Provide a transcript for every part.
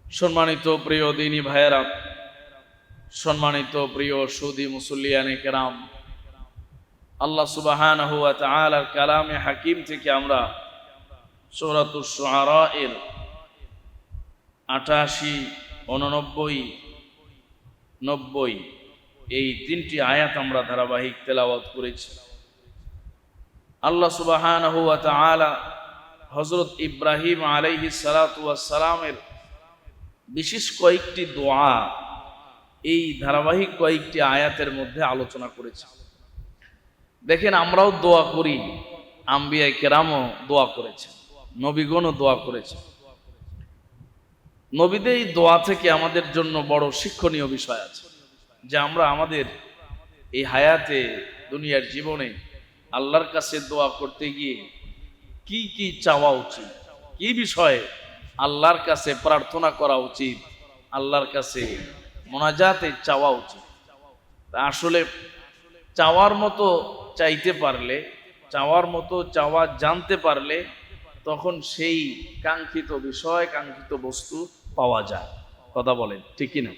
সম্মানিত প্রিয় দিনী ভাইয়েরা, সম্মানিত প্রিয় সুদী মুসল্লিয়ানে কেরাম, আল্লাহ সুবহানাহু ওয়া তাআলার কালামে হাকিম থেকে আমরা সূরাতুশ শুআরা এর 88, 89, 90 এই তিনটি আয়াত আমরা ধারাবাহিক তেলাওয়াত করেছি। আল্লাহ সুবহানাহু ওয়া তাআলা হযরত ইব্রাহিম আলাইহিস সালাতু ওয়াস সালামের বিশেষ কয়েকটি দোয়া এই ধারাবাহিক কয়েকটি আয়াতের মধ্যে আলোচনা করেছে। দেখেন, আমরাও দোয়া করি, আম্বিয়া কেরামও দোয়া করেছে, নবীগণও দোয়া করেছে। নবীদের এই দোয়া থেকে আমাদের জন্য বড় শিক্ষণীয় বিষয় আছে যে আমরা আমাদের এই হায়াতে, দুনিয়ার জীবনে আল্লাহর কাছে দোয়া করতে গিয়ে কি কি চাওয়া উচিত, কি বিষয়ে আল্লাহর কাছে প্রার্থনা করা উচিত, আল্লাহর কাছে মোনাজাতে চাওয়া উচিত। আসলে চাওয়ার মতো চাইতে পারলে, চাওয়ার মতো চাওয়া জানতে পারলে তখন সেই কাঙ্ক্ষিত বিষয়, কাঙ্ক্ষিত বস্তু পাওয়া যায়। কথা বলেন ঠিক কিনা?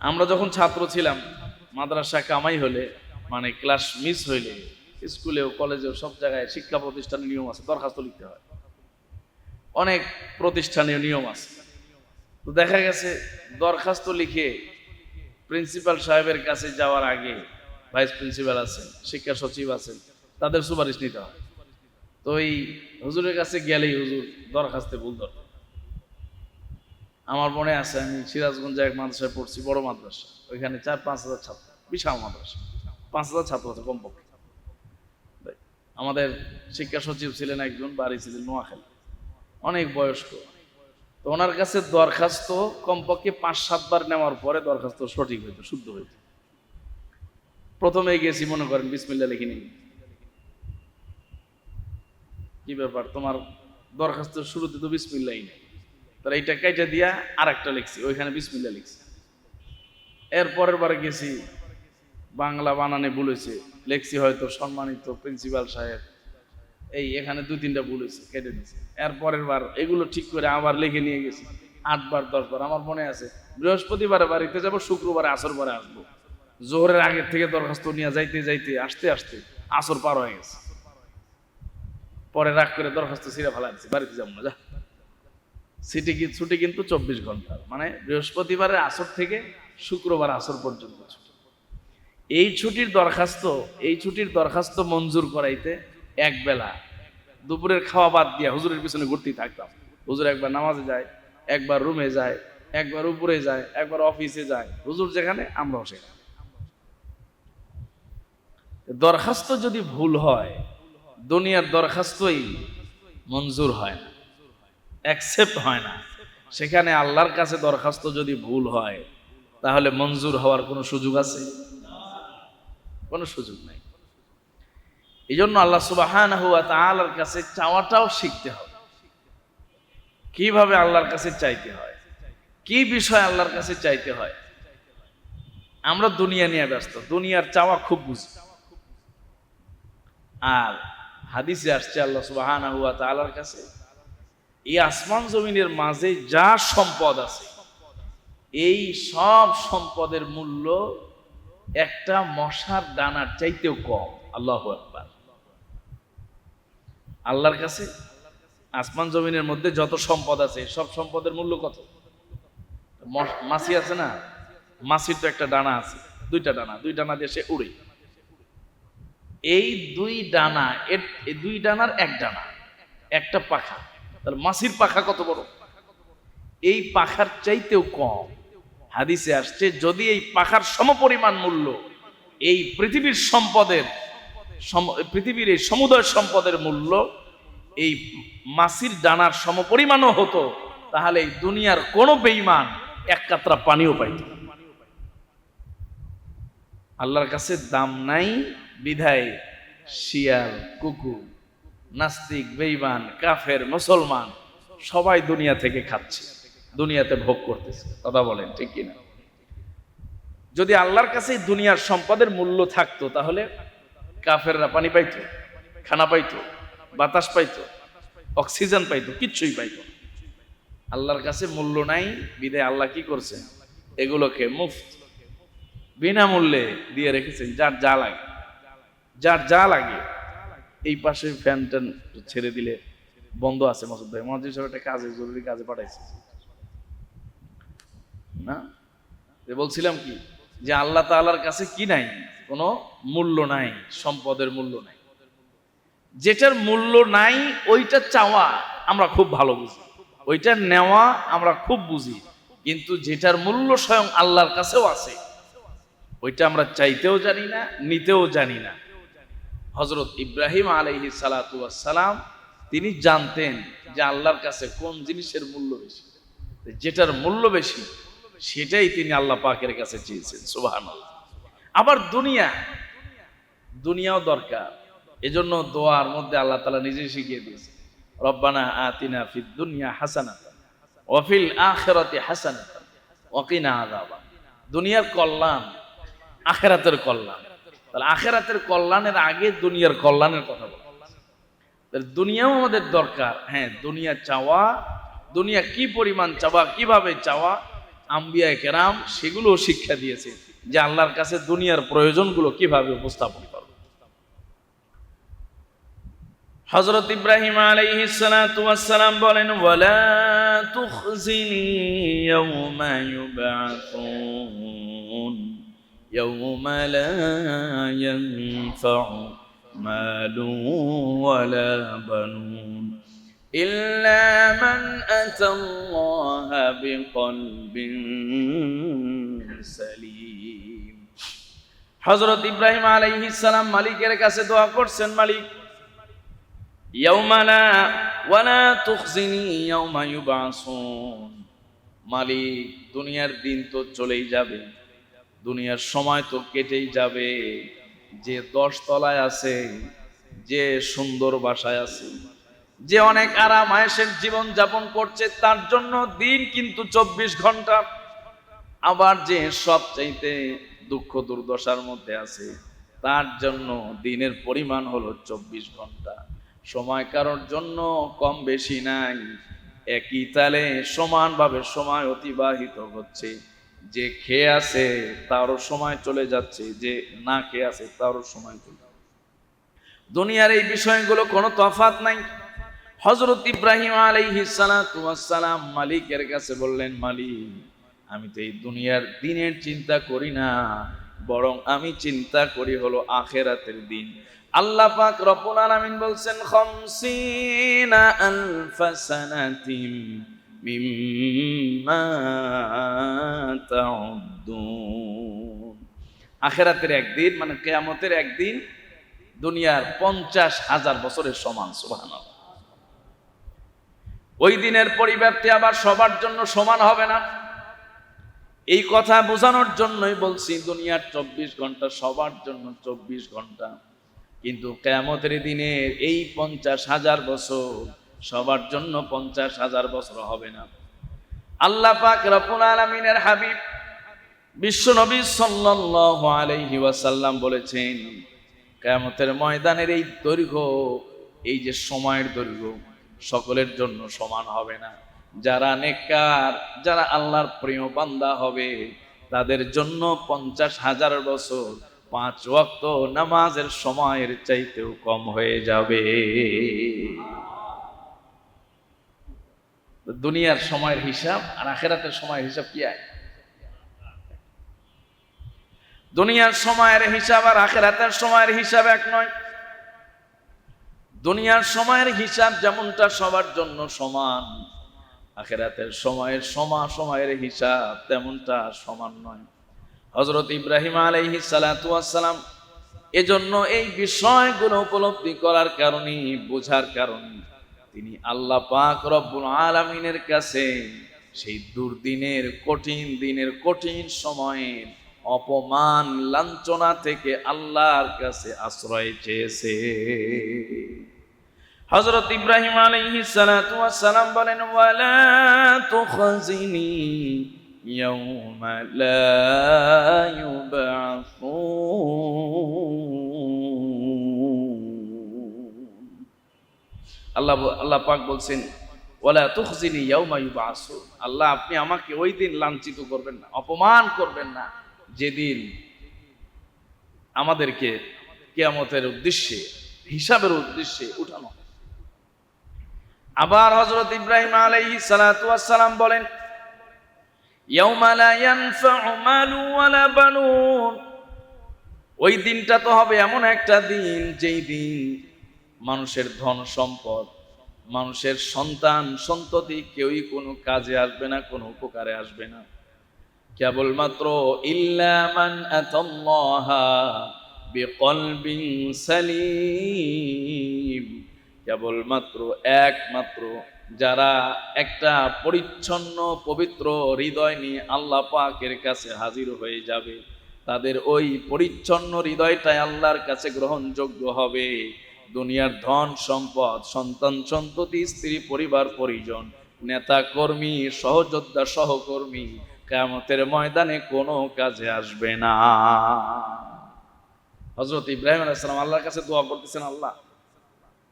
আমরা যখন ছাত্র ছিলাম, মাদ্রাসা কামাই হলে, মানে ক্লাস মিস হইলে, স্কুলেও কলেজেও সব জায়গায় শিক্ষা প্রতিষ্ঠানের নিয়ম আছে, দরখাস্ত লিখতে হয়। অনেক প্রতিষ্ঠানীয় নিয়ম আছে। তো দেখা গেছে দরখাস্ত লিখে প্রিন্সিপাল সাহেবের কাছে যাওয়ার আগে ভাইস প্রিন্সিপাল আছেন, শিক্ষা সচিব আছেন, তাদের সুপারিশ নিতে হয়। তো এই হুজুরের কাছে গেলেই হুজুর দরখাস্তে ভুল ধরত। আমার মনে আছে, আমি সিরাজগঞ্জে এক মাদ্রাসায় পড়ছি, বড় মাদ্রাসা, ওইখানে 4-5 হাজার ছাত্র, বিশাল মাদ্রাসা, 5 হাজার ছাত্র আছে কমপক্ষে। আমাদের শিক্ষা সচিব ছিলেন একজন, বাড়ি ছিলেন নোয়াখালী, অনেক বয়স্ক। তো ওনার কাছে দরখাস্ত কমপক্ষে 5-7 বার নেওয়ার পরে দরখাস্ত সঠিক হইতো, শুদ্ধ হইতো। প্রথমে গেছি, মনে করেন বিসমিল্লাহ লিখে নিই, কি ব্যাপার তোমার দরখাস্তের শুরুতে তো বিসমিল্লাহই নেই, তাহলে এইটা কাইটা দিয়া আর একটা লিখছি, ওইখানে বিসমিল্লাহ লিখছি। এর পরের বার গেছি, বাংলা বানানে বলেছে, লিখছি হয়তো সম্মানিত প্রিন্সিপাল সাহেব, এই এখানে 2-3টা ভুল হয়েছে, কেটে দিয়েছে। এর পরের বার এগুলো ঠিক করে আবার লিখে নিয়ে গেছি 8 বার 10 বার। আমার মনে আছে বৃহস্পতিবারে বাড়িতে যাব, শুক্রবারে আসর পরে আসবো। জোহরের আগের থেকে দরখাস্ত নিয়ে যাইতে যাইতে আসতে আসতে আসর পার হয়ে গেছে। পরে রাগ করে দরখাস্ত ছিঁড়ে ফেলা দিচ্ছে, বাড়িতে যাবো না, যা। ছুটি কিন্তু 24 ঘন্টা, মানে বৃহস্পতিবারের আসর থেকে শুক্রবার আসর পর্যন্ত ছুটি। এই ছুটির দরখাস্ত মঞ্জুর করাইতে এক বেলা দুপুরের খাওয়া বাদ দিয়া হুজুরের পিছনে ঘুরতেই থাকতাম। হুজুর একবার নামাজে যায়, একবার রুমে যায়, একবার উপরে যায়, একবার অফিসে যায়। হুজুর যেখানে আমরাও সেখানে। দরখাস্ত যদি ভুল হয়, দুনিয়ার দরখাস্তই মঞ্জুর হয় না, অ্যাকসেপ্ট হয় না। সেখানে আল্লাহর কাছে দরখাস্ত যদি ভুল হয়, তাহলে মঞ্জুর হওয়ার কোনো সুযোগ আছে? কোনো সুযোগ নাই। এই জন্য আল্লাহ সুবহানাহু ওয়া তাআলার কাছে চাওয়াটাও শিখতে হবে। কিভাবে আল্লাহর কাছে চাইতে হয়, কি বিষয় আল্লাহর কাছে চাইতে হয়। আমরা দুনিয়া নিয়ে ব্যস্ত, দুনিয়ার চাওয়া খুব বুঝি। আর হাদিসে আসছে আল্লাহ সুবহানাহু ওয়া তাআলার কাছে এই আসমান জমিনের মাঝে যা সম্পদ আছে, এই সব সম্পদের মূল্য একটা মশার দানার চাইতেও কম। আল্লাহু আকবার। আল্লাহর কাছে আসমান জমিনের মধ্যে যত সম্পদ আছে, সব সম্পদের মূল্য কত? মাছি আছে না, মাছির তো একটা ডানা আছে, 2টা ডানা, 2 ডানা দিয়ে সে উড়ে। এই 2 ডানা, এই 2 ডানার 1 ডানা, একটা পাখা। তাহলে মাছির পাখা কত বড়? এই পাখার চাইতেও কম। হাদিসে আসছে, যদি এই পাখার সমপরিমাণ মূল্য এই পৃথিবীর সম্পদের, পৃথিবীর এই সমুদয় সম্পদের মূল্য এই মাছির ডানার সমপরিমাণও হতো, তাহলে এই দুনিয়ার কোনো বেঈমান 1 কাতরা পানিও পাইত। আল্লাহর কাছে দাম নাই বিধায় শিয়াল, কুকুর, নাস্তিক, বেঈমান, কাফের, মুসলমান সবাই দুনিয়া থেকে খাচ্ছে, দুনিয়াতে ভোগ করতেছে। কথা বলেন ঠিক কিনা? যদি আল্লাহর কাছে দুনিয়ার সম্পদের মূল্য থাকতো, তাহলে কাফেররা পানি পাইতো, খানা পাইতো, বাতাস পাইতো, অক্সিজেন পাইতো, কিচ্ছুই পাইতো। আল্লাহর কাছে মূল্য নাই, বিদায় আল্লাহ কি করছেন, এগুলোকে মুফত বিনামূল্যে দিয়ে রেখেছেন। যার যা লাগে, যার যা লাগে। এই পাশে ফ্যান ট্যান ছেড়ে দিলে বন্ধ আছে, মাসুদ ভাই মহাজির সাহেব একটা কাজে, জরুরি কাজে পাঠাইছে না। বলছিলাম কি, যে আল্লাহ তাআলার কাছে কি নাই, কোনো মূল্য নাই, সম্পদের মূল্য নাই। যেটার মূল্য নাই ওইটা চাওয়া আমরা খুব ভালো বুঝি, ওইটা নেওয়া আমরা খুব বুঝি, কিন্তু যেটার মূল্য স্বয়ং আল্লাহর কাছেও আছে ওইটা আমরা চাইতেও জানি না, নিতেও জানি না। হযরত ইব্রাহিম আলাইহিস সালাতু ওয়াস সালাম তিনি জানতেন যে আল্লাহর কাছে কোন জিনিসের মূল্য বেশি, যেটার মূল্য বেশি সেটাই তিনি আল্লাহ পাকের কাছে চেয়েছেন। সুবহানাল্লাহ। আবার দুনিয়াও দরকার, এজন্য দোয়ার মধ্যে আল্লাহ তাআলা নিজেই শিখিয়ে দিয়েছেন, রব্বানা আতিনা ফিদ দুনিয়া হাসানাতান ওয়া ফিল আখিরাতি হাসানাতান ওয়া কিনা আযাবান। দুনিয়ার কল্যাণ, আখিরাতের কল্যাণ। তাহলে আখিরাতের কল্যাণের আগে দুনিয়ার কল্যাণের কথা বলা। তাহলে দুনিয়াও আমাদের দরকার। হ্যাঁ, দুনিয়া চাওয়া, দুনিয়া কি পরিমাণ চাওয়া, কিভাবে চাওয়া, আম্বিয়া কেরাম সেগুলো শিক্ষা দিয়েছে যে আল্লাহর কাছে দুনিয়ার প্রয়োজনগুলো কিভাবে উপস্থাপন করবে। হযরত ইব্রাহিম আলাইহিস সালাতু ওয়াস সালাম বলেন, ওয়ালা তুখজিনি ইয়াওমা ইউবআসুন ইয়াওমা লা ইয়ানফাউ মালু ওয়ালা বানুন ইল্লা মান আতাল্লাহা বিকলবিন সালিম। হযরত ইব্রাহিম আলাইহিস সালাম মালিকের কাছে দোয়া করছেন, মালিক ইয়াউমা লা ওয়ালা তুখজিনি ইয়াউমা ইউবআসুন, মালিক দুনিয়ার দিন তো চলেই যাবে, দুনিয়ার সময় তো কেটেই যাবে, যে 10 তলায় আছে, যে সুন্দর বাসায় আছে, যে অনেক আরাম আয়েশের জীবন যাপন করছে, তার জন্য দিন কিন্তু 24 ঘন্টা। আবার যে সবচাইতে দুঃখ দুর্দশার মধ্যে আছে, তার জন্য দিনের পরিমাণ হলো 24 ঘন্টা। সময় কারোর জন্য কম বেশি নাই, একই তালে সমানভাবে সময় অতিবাহিত হচ্ছে। যে খেয়ে আছে তারও সময় চলে যাচ্ছে, যে না খেয়ে আছে তারও সময় চলে যাচ্ছে। দুনিয়ার এই বিষয়গুলো কোনো তফাৎ নাই। হযরত ইব্রাহিম আলাইহিস সালাতু ওয়াস সালাম মালিকের কাছে বললেন, মালিক আমি তো এই দুনিয়ার দিনের চিন্তা করি না, বরং আমি চিন্তা করি হলো আখিরাতের দিন। আল্লাহ পাক রব্বুল আলামিন বলছেন, খামসিনা আলফা সানাতিম মিম্মা তাউদ্দুন। আখিরাতের একদিন মানে কিয়ামতের একদিন দুনিয়ার 50,000 বছরের সমান। সুবহানাল্লাহ। ওই দিনের পরিব্যাপ্তি আবার সবার জন্য সমান হবে না। এই কথা বোঝানোর জন্যই বলছি দুনিয়ার 24 ঘন্টা সবার জন্য 24 ঘন্টা, কিন্তু কিয়ামতের দিনে এই 50,000 বছর সবার জন্য 50,000 বছর হবে না। আল্লাহ পাক রব্বুল আলামিনের হাবিব বিশ্ব নবী সাল্লাল্লাহু আলাইহি ওয়াসাল্লাম বলেছেন, কিয়ামতের ময়দানের এই দৈর্ঘ্য, এই যে সময়ের দৈর্ঘ্য সকলের জন্য সমান হবে না। যারা নেককার, যারা আল্লাহর প্রিয় বান্দা হবে, তাদের জন্য 50,000 বছর 5 ওয়াক্ত নামাজের সময়ের চাইতেও কম হয়ে যাবে। দুনিয়ার সময়ের হিসাব আর আখিরাতের সময়ের হিসাব কি হয়? দুনিয়ার সময়ের হিসাব আর আখিরাতের সময়ের হিসাব এক নয়। দুনিয়ার সময়ের হিসাব যেমনটা সবার জন্য সমান, আখিরাতের সময়ের হিসাব তেমনটা সমান নয়। হযরত ইব্রাহিম আলাইহিস সালাতু ওয়াস সালাম এজন্য এই বিষয়গুলো উপলব্ধি করার কারণে, বোঝার কারণে তিনি আল্লাহ পাক রব্বুল আলামিনের কাছে সেই দুর্দিনের, কঠিন দিনের, কঠিন সময়ের অপমান লাঞ্ছনা থেকে আল্লাহর কাছে আশ্রয় চেয়েছে। হযরত ইব্রাহিম আলাইহিস সালাতু ওয়াস সালাম বলেন, ওয়ালা তুখজিনি ইয়াউমা লা ইউবআসুন। আল্লাহ পাক বলছেন, ওয়ালা তুখজিনি ইয়াউমা ইউবআসুন, আল্লাহ আপনি আমাকে ওই দিন লাঞ্ছিত করবেন না, অপমান করবেন না, যেদিন আমাদেরকে কিয়ামতের উদ্দেশ্যে, হিসাবের উদ্দেশ্যে উঠানো। আবার হযরত ইব্রাহিম আলাইহিস সালাতু ওয়াস সালাম বলেন, ইয়াউমা লা ইয়ানফাউ মালু ওয়ালা বানুন, ওই দিনটা তো হবে এমন একটা দিন যেই দিন মানুষের ধন সম্পদ, মানুষের সন্তান সন্ততি কেউই কোনো কাজে আসবে না, কোনো উপকারে আসবে না। কেবলমাত্র ইল্লা মান আতাল্লাহা বিকলবিন সালিম, কেবলমাত্র একমাত্র যারা একটা পরিচ্ছন্ন পবিত্র হৃদয় নিয়ে আল্লাহ পাকের কাছে হাজির হয়ে যাবে, তাদের ওই পরিচ্ছন্ন হৃদয়টাই আল্লাহর কাছে গ্রহণযোগ্য হবে। দুনিয়ার ধন সম্পদ, সন্তান সন্ততি, স্ত্রী পরিবার পরিজন, নেতা কর্মী, সহযোদ্ধা সহকর্মী কিয়ামতের ময়দানে কোনো কাজে আসবে না। হযরত ইব্রাহিম আলাইহিস সালাম আল্লাহর কাছে দোয়া করতেছেন, আল্লাহ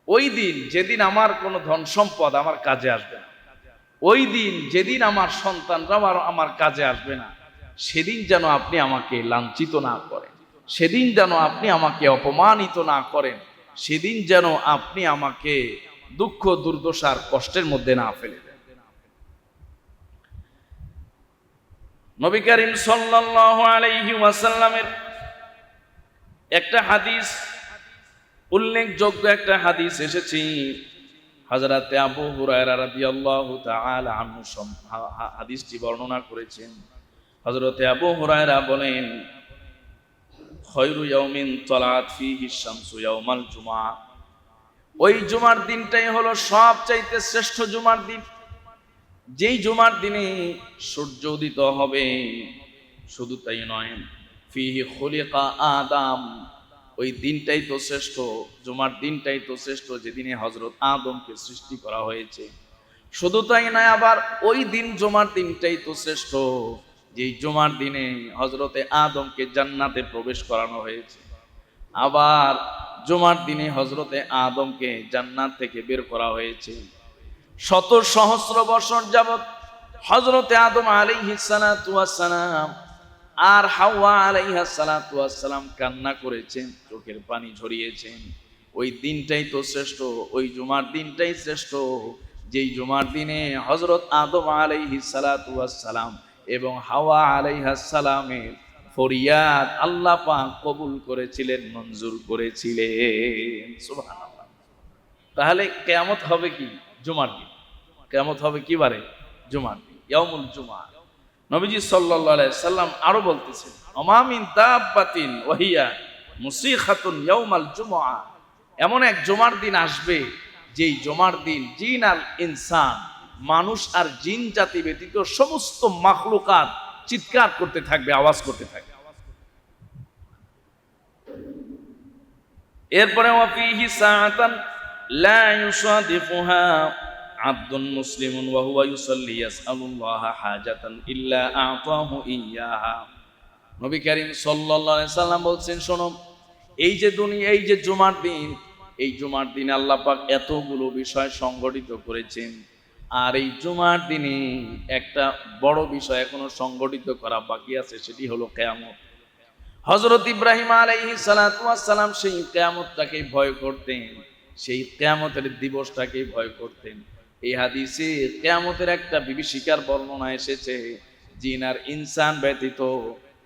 ওই দিন যেদিন আমার কোনো ধন সম্পদ আমার কাজে আসবে না, ওই দিন যেদিন আমার সন্তানরা আমার কাজে আসবে না, সেদিন যেন আপনি আমাকে লাঞ্ছিত না করেন, সেদিন যেন আপনি আমাকে অপমানিত না করেন, সেদিন যেন আপনি আমাকে দুঃখ দুর্দশার কষ্টের মধ্যে না ফেলে দেন। নবী করিম সাল্লাল্লাহু আলাইহি ওয়াসাল্লামের একটা হাদিস, উল্লেখযোগ্য একটা হাদিস এসেছে, হযরত আবু হুরায়রা রাদিয়াল্লাহু তাআলা আনহু হাদিসটি বর্ণনা করেছেন। হযরত আবু হুরায়রা বলেন, খায়রু ইয়াউমিন তালাত ফীহি শামসু ইয়াউমাল জুমআ, ওই জুমার দিনটাই হলো সবচাইতে শ্রেষ্ঠ জুমার দিন, যেই জুমার দিনে সূর্য উদিত হবে। শুধু তাই নয়, ফীহি খুলিকা আদম, ওই দিনটাই তো শ্রেষ্ঠ, জুমার দিনটাই তো শ্রেষ্ঠ যেদিনে হযরত আদমকে সৃষ্টি করা হয়েছে। শুধু তাই নয়, আবার ওই দিন জুমার দিনটাই তো শ্রেষ্ঠ যেই জুমার দিনে হযরতে আদমকে জান্নাতে প্রবেশ করানো হয়েছে। আবার জুমার দিনে হযরতে আদমকে জান্নাত থেকে বের করা হয়েছে। শত সহস্র বছর যাবত হযরতে আদম আলাইহিস সালাতু ওয়াস সালাম আর হাওয়া আলাইহিস সালাতু ওয়াস সালাম কান্না করেছেন, চোখের পানি ঝরিয়েছেন। ওই দিনটাই তো শ্রেষ্ঠ, ওই জুমার দিনটাই শ্রেষ্ঠ যেই জুমার দিনে হযরত আদম আলাইহিস সালাতু ওয়াস সালাম এবং হাওয়া আলাইহিস সালামের ফরিয়াদ আল্লাহ পাক কবুল করেছিলেন, মঞ্জুর করেছিলেন। সুবহানাল্লাহ। তাহলে কিয়ামত হবে কি? জুমার দিন। কিয়ামত হবে কি বারে? জুমার দিন, ইয়াউমুল জুমআ। নবীজি সাল্লাল্লাহু আলাইহি সাল্লাম আরো বলতেছেন, আমা মিন দাব্বাতিন ওয়া হিয়া মুসিখাতুন ইয়াউমাল জুমআ, এমন এক জুমার দিন আসবে যেই জুমার দিন জিন আর ইনসান, মানুষ আর জিন জাতি ব্যতীত সমস্ত মাখলুকাত চিৎকার করতে থাকবে, আওয়াজ করতে থাকবে। এরপরে ওয়া ফীহি সাআতান লা ইউসাদিফুহা আব্দুন মুসলিমুন ওয়া হুয়া ইউসাল্লি ইয়াসআলুল্লাহা হাজাতান ইল্লা আ'তাহু ইয়াহা। নবী করিম সাল্লাল্লাহু আলাইহি সাল্লাম বলছেন, শোনো, এই যে দুনিয়া, এই যে জুমার দিন, এই জুমার দিনে আল্লাহ পাক এতগুলো বিষয় সংগঠিত করেছেন, আর এই জুমার দিনে একটা বড় বিষয় এখনো সংগঠিত করা বাকি আছে, সেটি হলো কিয়ামত। হযরত ইব্রাহিম আলাইহিস সালাতু ওয়াস সালাম সেই কিয়ামতটাকে ভয় করতেন, সেই কিয়ামতের দিবসটাকে ভয় করতেন। এই হাদিসে কিয়ামতের একটা বিভীষিকার বর্ণনা এসেছে, জিন আর ইনসান ব্যতীত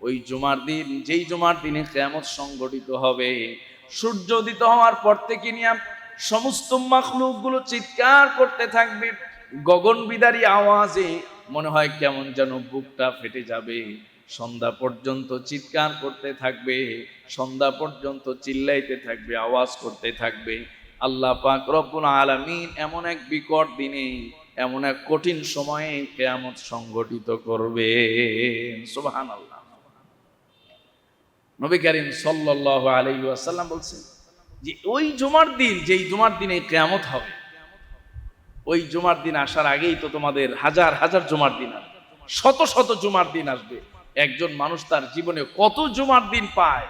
ওই জুমার দিন, যেই জুমার দিনে কিয়ামত সংগঠিত হবে, সূর্য উদিত হওয়ার পর থেকে নিয়ে সমস্ত মাখলুকগুলো চিৎকার করতে থাকবে, গগন বিদারী আওয়াজে মনে হয় কেমন যেন বুকটা ফেটে যাবে। সন্ধ্যা পর্যন্ত চিৎকার করতে থাকবে, সন্ধ্যা পর্যন্ত চিল্লাইতে থাকবে, আওয়াজ করতে থাকবে। আল্লাহ পাক রব্বুল আলামিন এমন এক বিকট দিনে, এমন এক কঠিন সময়ে কিয়ামত সংগঠিত করবে। সুবহানাল্লাহ। নবী করিম সাল্লাল্লাহু আলাইহি ওয়াসাল্লাম বলছেন যে ওই জুমার দিন, যেই জুমার দিনে কিয়ামত হবে, ওই জুমার দিন আসার আগেই তো তোমাদের হাজার হাজার জুমার দিন আসবে, শত শত জুমার দিন আসবে। একজন মানুষ তার জীবনে কত জুমার দিন পায়,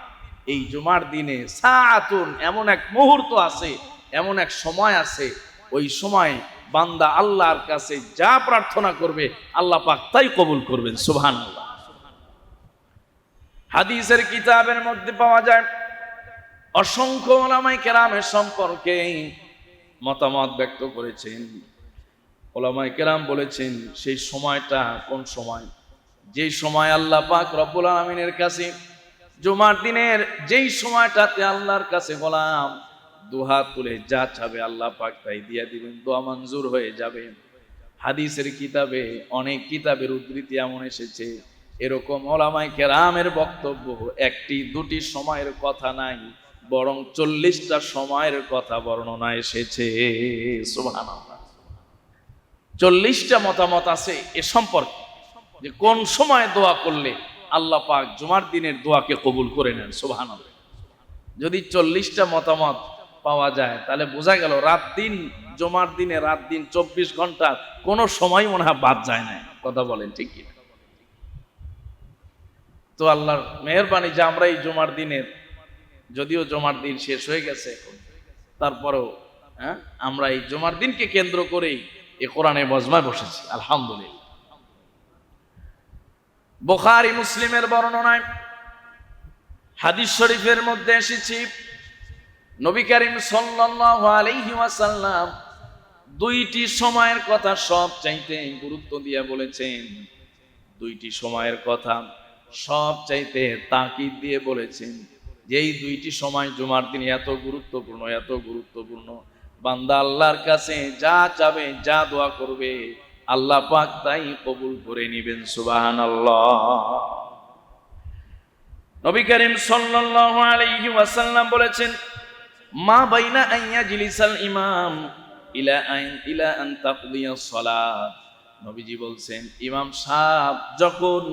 এই জুমার দিনে সাআতুন, এমন এক মুহূর্ত আছে, এমন এক সময় আছে, ওই সময় বান্দা আল্লাহর কাছে যা প্রার্থনা করবে আল্লাহ পাক তাই কবুল করবেন। সুবহানাল্লাহ। হাদিসের কিতাবের মধ্যে পাওয়া যায় অসংখ্য উলামায়ে কেরামের সম্পর্কে মতামত ব্যক্ত করেছেন। উলামায়ে কেরাম বলেছেন সেই সময়টা কোন সময়, যেই সময় আল্লাহ পাক রব্বুল আলামিনের কাছে জুমার দিনের যেই সময়টাতে আল্লাহর কাছে গোলাম দুহাত তুলে যা চাবে আল্লাহ পাক তাই দিয়ে দিবেন, দোয়া মঞ্জুর হয়ে যাবে। হাদিসের কিতাবে অনেক কিতাবের উদ্ধৃতি এমন এসেছে, এরকম উলামায়ে কেরামের বক্তব্য একটি দুটি সময়ের কথা নাই, বরং 40টা সময়ের কথা বর্ণনা এসেছে। সুবহানাল্লাহ। 40টা মতামত আছে এ সম্পর্কে যে কোন সময় দোয়া করলে আল্লাহ পাক জুমার দিনের দোয়াকে কবুল করে নেন। সুবহানাল্লাহ। যদি 40টা মতামত পাওয়া যায় তাহলে বোঝা গেল রাত দিন জুমার দিনে রাত দিন 24 ঘন্টা কোনো সময় মনে হয় বাদ যায় না। কথা বলেন ঠিক কি? তো আল্লাহর মেহেরবানি যে আমরা এই জুমার দিনের, যদিও জুমার দিন শেষ হয়ে গেছে তারপরেও আমরা এই জুমার দিনকে কেন্দ্র করেই এই কোরআনে মজমায় বসেছি আলহামদুলিল্লাহ। বুখারী মুসলিমের বর্ণনায় হাদিস শরীফের মধ্যে এসেছে নবী করিম সাল্লাল্লাহু আলাইহি ওয়াসাল্লাম দুইটি সময়ের কথা সব চাইতে গুরুত্ব দিয়ে বলেছেন। দুইটি সময়ের কথা সব চাইতে তাকিদ দিয়ে বলেছেন যে এই দুইটি সময় জুমার দিন এত গুরুত্বপূর্ণ, এত গুরুত্বপূর্ণ, বান্দা আল্লাহর কাছে যা চাবে যা দোয়া করবে আল্লাহ পাক তাই কবুল করে নেবেন। সুবহানাল্লাহ। নবী করিম সাল্লাল্লাহু আলাইহি ওয়াসাল্লাম বলেছেন মা বাইনা আইয়াজলিসাল ইমাম ইলা আন তাকদিয়াস সালাত। নবীজি বলছেন ইমাম সাহেব যখন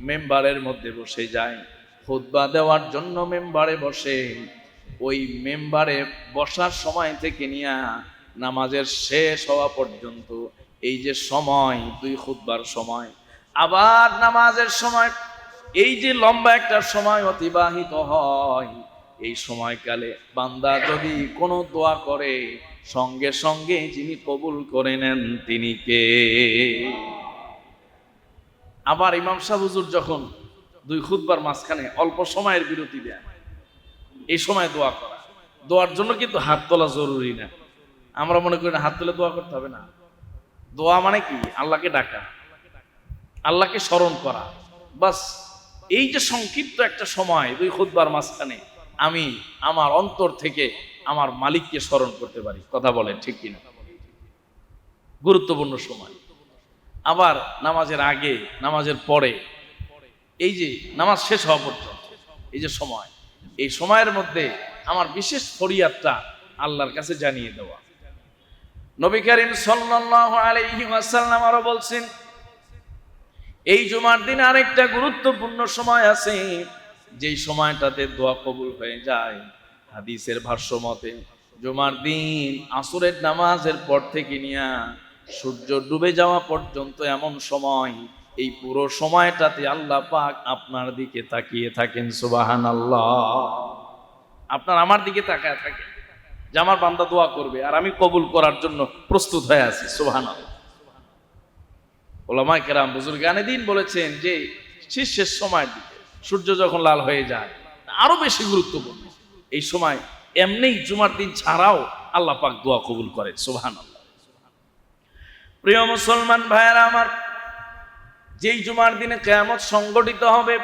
মেম্বারের মধ্যে বসে যায়, খুতবা দেওয়ার জন্য মেম্বারে বসে, ওই মেম্বারে বসার সময় থেকে নিয়ে নামাজের শেষ হওয়া পর্যন্ত এই যে সময়, দুই খুতবার সময় আবার নামাজের সময়, এই যে লম্বা একটা সময় অতিবাহিত হয়, এই সময়কালে বান্দা যদি কোনো দোয়া করে সঙ্গে সঙ্গে যিনি কবুল করে নেন তিনি কে? আবার ইমাম সাহেব হুজুর যখন দুই খুতবার মাঝখানে অল্প সময়ের বিরতি দেন, এই সময় দোয়া করা, দোয়ার জন্য কিন্তু হাত তোলা জরুরি না। আমরা মনে করি না হাত তুলে দোয়া করতে হবে না। দোয়া মানে কি? আল্লাহকে ডাকা, আল্লাহকে স্মরণ করা, বাস। এই যে সংক্ষিপ্ত একটা সময় দুই খুতবার মাঝখানে আমি আমার অন্তর থেকে আমার মালিককে স্মরণ করতে পারি। কথা বলেন ঠিক কিনা? গুরুত্বপূর্ণ সময়। আবার নামাজের আগে, নামাজের পরে, এই যে নামাজ শেষ হওয়া পর্যন্ত এই যে সময়, এই সময়ের মধ্যে আমার বিশেষ ফরিয়াদটা আল্লাহর কাছে জানিয়ে দেওয়া। নবী করিম সাল্লাল্লাহু আলাইহি ওয়াসাল্লাম আরো বলছেন এই জুমার দিন আরেকটা গুরুত্বপূর্ণ সময় আছে, যেই সময়টাতে দোয়া কবুল হয়ে যায়। হাদিসের ভাষ্য মতে জুমার দিন আসরের নামাজের পর থেকে নিয়ে সূর্য ডুবে যাওয়া পর্যন্ত এমন সময়, এই পুরো সময়টাতে আল্লাহ পাক আপনার দিকে তাকিয়ে থাকেন। সুবহানাল্লাহ। আপনার আমার দিকে তাকায় থাকে যে আমার বান্দা দোয়া করবে আর আমি কবুল করার জন্য প্রস্তুত হয়ে আছি। সুবহানাল্লাহ। উলামায়ে কেরাম বুজুর্গানে দিন বলেছেন যে শেষ সময়ের দিকে সূর্য যখন লাল হয়ে যায় আরো বেশি গুরুত্বপূর্ণ। এই সময় এমনিই জুমার দিন ছাড়াও আল্লাহ পাক দোয়া কবুল করেন। সুবহানাল্লাহ। প্রিয় মুসলমান ভাইয়েরা আমার, যেই জুমার দিনে কিয়ামত সংগঠিত হবে,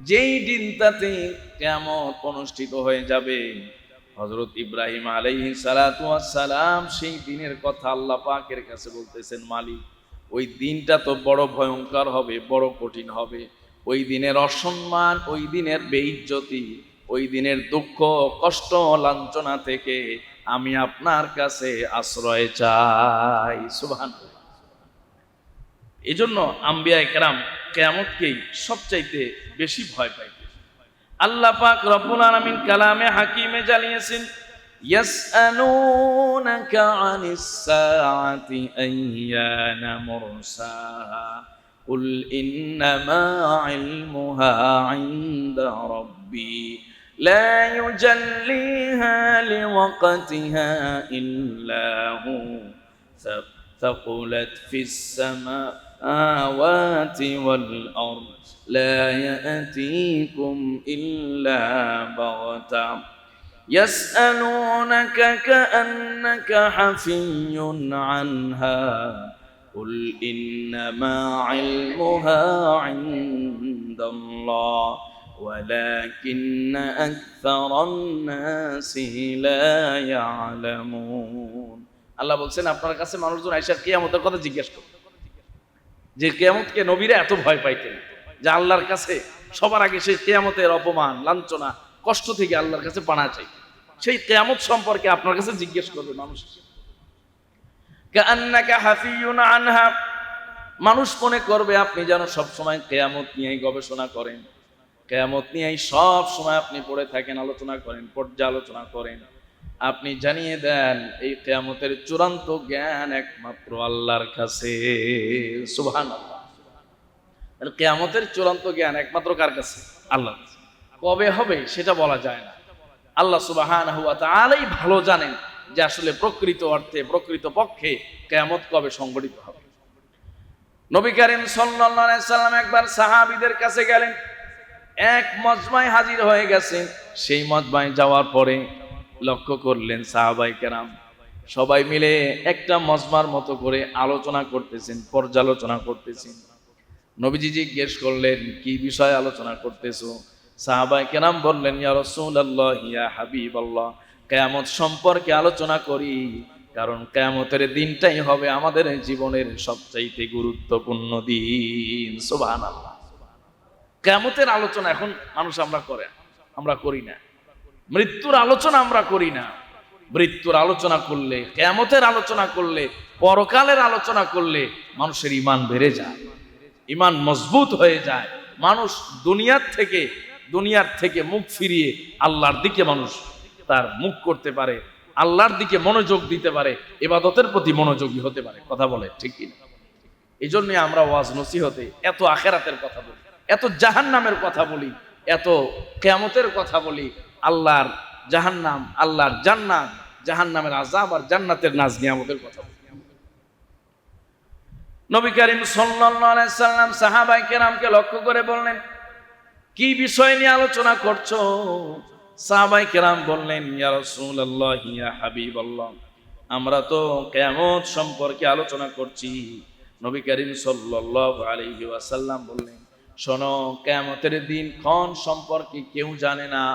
যেই দিনটাতে কিয়ামত অনুষ্ঠিত হয়ে যাবে, হযরত ইব্রাহিম আলাইহিস সালাতু ওয়াস সালাম সেই দিনের কথা আল্লাহ পাকের কাছে বলতেছেন, মালিক ওই দিনটা তো বড় ভয়ঙ্কর হবে, বড় কঠিন হবে। ওই দিনের অসম্মান, ওই দিনের বেইজ্জতি, ওই দিনের দুঃখ কষ্ট লাঞ্ছনা থেকে আমি আপনার কাছে আশ্রয় চাই। সুবহানাল্লাহ। এজন্য আম্বিয়ায়ে কেরাম কিয়ামতকেই সবচাইতে বেশি ভয় পায়। আল্লাহ পাক রব্বুল আলামিন কালামে হাকিমে জানিয়েছেন ইয়াসআলুনাকা আনিস সাআতি আইয়ানা মুরসাহা কুল ইন্নামা ইলমুহা ইনদা রাব্বি লা ইউজাল্লিহা লিওয়াক্তিহা ইল্লা হু ثقلت في السماوات والأرض لا يأتيكم إلا بغتة يسألونك كأنك حفي عنها قل إنما علمها عند الله ولكن أكثر الناس لا يعلمون আল্লাহ বলছেন আপনার কাছে মানুষজন আয়েশা কিয়ামতের কথা জিজ্ঞেস করে যে কিয়ামতকে নবীরা এত ভয় পাইতেন যে আল্লাহর কাছে সবার আগে সেই কিয়ামতের অপমান লাঞ্ছনা কষ্ট থেকে আল্লাহর কাছে পানা চাই সেই কিয়ামত সম্পর্কে আপনার কাছে জিজ্ঞেস করবে মানুষ কাআন্নাকা হাফিয়ুন আনহা মানুষ মনে করবে আপনি যেন সব সময় কিয়ামত নিয়েই গবেষণা করেন কিয়ামত নিয়েই সব সময় আপনি পড়ে থাকেন আলোচনা করেন পর্যালোচনা করেন আপনি জানিয়ে দেন এই কিয়ামতের চূড়ান্ত জ্ঞান একমাত্র আল্লাহর কাছে সুবহানাল্লাহ কিয়ামতের চূড়ান্ত জ্ঞান একমাত্র কার কাছে আল্লাহর কাছে কবে হবে সেটা বলা যায় না আল্লাহ সুবহানাহু ওয়া তাআলাই ভালো জানেন যে আসলে প্রকৃত অর্থে প্রকৃত পক্ষে কিয়ামত কবে সংঘটিত হবে নবী করিম সাল্লাল্লাহু আলাইহি সাল্লাম একবার সাহাবীদের কাছে গেলেন এক মজমায় হাজির হয়ে গেছেন সেই মজমায় যাওয়ার পরে লক্ষ্য করলেন সাহাবায়ে কেরাম সবাই মিলে একটা মজমার মতো করে আলোচনা করতেছেন পর্যালোচনা করতেছেন নবীজি জিজ্ঞেস করলেন কি বিষয়ে আলোচনা করতেছো সাহাবায়ে কেরাম বললেন ইয়া রাসূলুল্লাহ ইয়া হাবিবাল্লাহ কিয়ামত সম্পর্কে আলোচনা করি কারণ কিয়ামতের দিনটাই হবে আমাদের জীবনের সবচাইতে গুরুত্বপূর্ণ দিন সুবহানাল্লাহ কিয়ামতের আলোচনা এখন মানুষ আমরা করি না মৃত্যুর আলোচনা আমরা করি না মৃত্যুর আলোচনা করলে কিয়ামতের আলোচনা করলে পরকালের আলোচনা করলে মানুষের ঈমান বেড়ে যায় ঈমান মজবুত হয়ে যায় মানুষ দুনিয়ার থেকে মুখ ফিরিয়ে আল্লাহর দিকে মানুষ তার মুখ করতে পারে আল্লাহর দিকে মনোযোগ দিতে পারে ইবাদতের প্রতি মনোযোগী হতে পারে কথা বলে ঠিক কি না এই জন্য আমরা ওয়াজ নসিহতে এত আখিরাতের কথা বলি এত জাহান্নামের কথা বলি এত কিয়ামতের কথা বলি আল্লাহর জাহান্নাম আল্লাহর জান্নাত জাহান্নামের আযাব আর জান্নাতের নাজ নিয়ামতের কথা বলি নবী করিম সাল্লাল্লাহু আলাইহি সাল্লাম সাহাবায়ে কেরামকে লক্ষ্য করে বললেন কি বিষয় নিয়ে আলোচনা করছো সাহাবায়ে কেরাম বললেন ইয়া রাসূলুল্লাহ ইয়া হাবিবাল্লাহ আমরা তো কিয়ামত সম্পর্কে আলোচনা করছি নবী করিম সাল্লাল্লাহু আলাইহি ওয়াসাল্লাম বললেন শোনো কিয়ামতের দিন ক্ষণ সম্পর্কে কেউ জানে না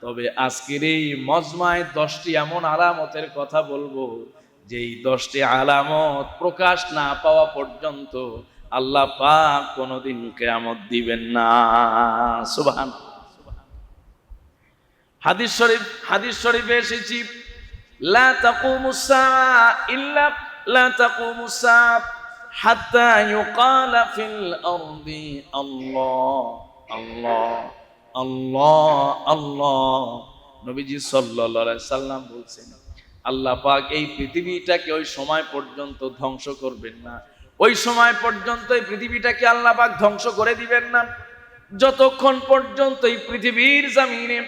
তবে আজকের এই মজমায় 10টি এমন আলামতের কথা বলবো যেই 10টি আলামত প্রকাশ না পাওয়া পর্যন্ত আল্লাহ পাক কোনোদিন কিয়ামত দিবেন না সুবহানাল্লাহ হাদিস শরীফে এসেছে লা তাকুমুস সাআ ইল্লা লা তাকুমুস সাআ হাত্তা ইউকালা ফিল আরদি আল্লাহ আল্লাহ আল্লাহ আল্লাহ নবীজি সাল্লাল্লাহু আলাইহি সাল্লাম বলছেন আল্লাহ পাক এই পৃথিবীটাকে ওই সময় পর্যন্ত ধ্বংস করবেন না ওই সময় পর্যন্ত এই পৃথিবীটাকে আল্লাহ পাক ধ্বংস করে দিবেন না যতক্ষণ পর্যন্ত এই পৃথিবীর জমিনে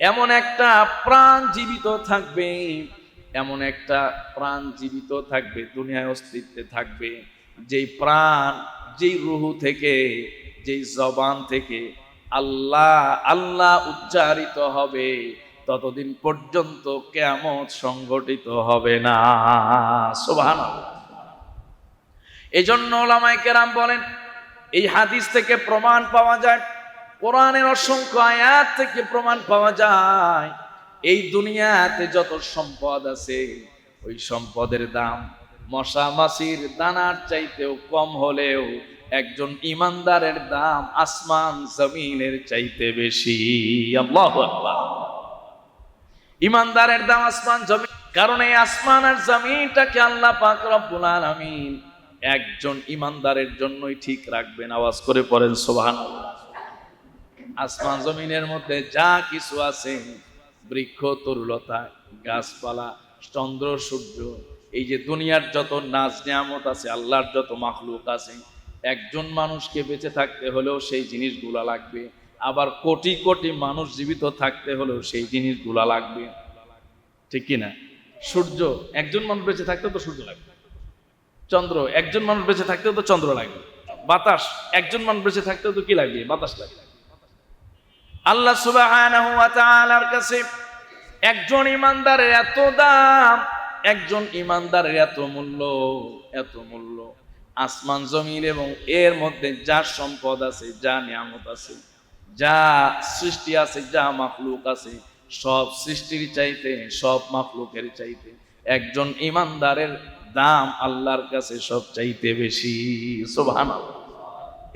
এমন একটা প্রাণ জীবিত থাকবে দুনিয়ায় অস্তিত্বে থাকবে যেই প্রাণ যেই রূহ থেকে যেই জবান থেকে আল্লাহ আল্লাহ উচ্চারিত হবে ততদিন পর্যন্ত কিয়ামত সংঘটিত হবে না সুবহানাল্লাহ এজন্য উলামায়ে কেরাম বলেন এই হাদিস থেকে প্রমাণ পাওয়া যায় কোরআনের অসংখ্য আয়াত থেকে প্রমাণ পাওয়া যায় এই দুনিয়াতে যত সম্পদ আছে ওই সম্পদের দাম মশা মাছির দানার চাইতেও কম হলেও একজন ঈমানদারের দাম আসমান জমিনের চাইতে বেশি আল্লাহু আকবার ঈমানদারের দাম আসমান জমিন কারণ এই আসমান আর জমিনটাকে আল্লাহ পাক রব্বুল আলামিন একজন ঈমানদারের জন্যই ঠিক রাখবেন আওয়াজ করে পড়েন সুবহানাল্লাহ আসমান জমিনের মধ্যে যা কিছু আছে বৃক্ষ তরুলতা গাছপালা চন্দ্র সূর্য এই যে দুনিয়ার যত নাজ নিয়ামত আছে আল্লাহর যত মাখলুক আছে একজন মানুষকে বেঁচে থাকতে হলেও সেই জিনিসগুলা লাগবে আবার কোটি কোটি মানুষ জীবিত থাকতে হলেও সেই জিনিসগুলা লাগবে ঠিক কি না সূর্য একজন মানুষ বেঁচে থাকতে তো সূর্য লাগবে চন্দ্র, একজন মানুষ বেঁচে থাকতেও তো চন্দ্র লাগবে। বাতাস, একজন মানুষ বেঁচে থাকতেও তো কি লাগবে? বাতাস লাগবে। আল্লাহ সুবহানাহু ওয়া তাআলার কাছে একজন ইমানদারের এত দাম, একজন ইমানদারের এত মূল্য, এত মূল্য। আসমান জমিন এবং এর মধ্যে যা সম্পদ আছে, যা নিয়ামত আছে, যা সৃষ্টি আছে, যা মাখলুক আছে, সব সৃষ্টির চাইতে, সব মাখলুকের চাইতে একজন ইমানদারের দাম আল্লাহর কাছে সব চাইতে বেশি। সুবহানাল্লাহ।